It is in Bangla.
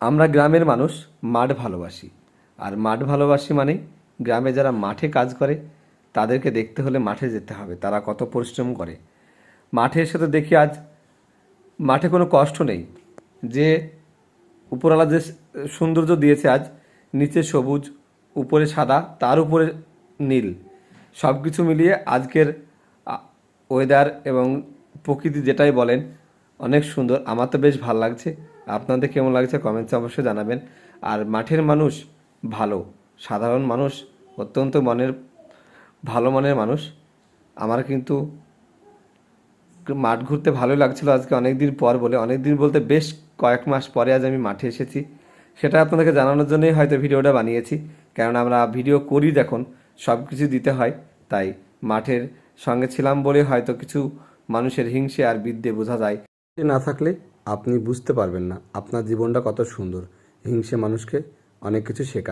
আমরা গ্রামের মানুষ মাঠ ভালোবাসি। আর মাঠ ভালোবাসি মানেই গ্রামে যারা মাঠে কাজ করে তাদেরকে দেখতে হলে মাঠে যেতে হবে, তারা কত পরিশ্রম করে। মাঠে এসে তো দেখি আজ মাঠে কোনো কষ্ট নেই। যে উপরওয়ালা যে সৌন্দর্য দিয়েছে, আজ নিচে সবুজ, উপরে সাদা, তার উপরে নীল, সব কিছু মিলিয়ে আজকের ওয়েদার এবং প্রকৃতি যেটাই বলেন অনেক সুন্দর। আমার তো বেশ ভালো লাগছে। আপনাদের কেমন লাগছে কমেন্টসে অবশ্যই জানাবেন। আর মাঠের মানুষ ভালো, সাধারণ মানুষ, অত্যন্ত ভালো মনের মানুষ। আমার কিন্তু মাঠ ঘুরতে ভালোই লাগছিল আজকে, অনেক দিন পর বলে, অনেক দিন বলতে বেশ কয়েক মাস পরে আজ আমি মাঠে এসেছি। সেটা আপনাদেরকে জানানোর জন্যই হয়তো ভিডিওটা বানিয়েছি, কারণ আমরা ভিডিও করি যখন সব কিছু দিতে হয়, তাই মাঠের সঙ্গে ছিলাম বলে হয়তো কিছু মানুষের হিংসে আর বিদ্যে বোঝা যায়। না থাকলে আপনি বুঝতে পারবেন না আপনার জীবনটা কত সুন্দর। হিংসে মানুষকে অনেক কিছু শেখায়।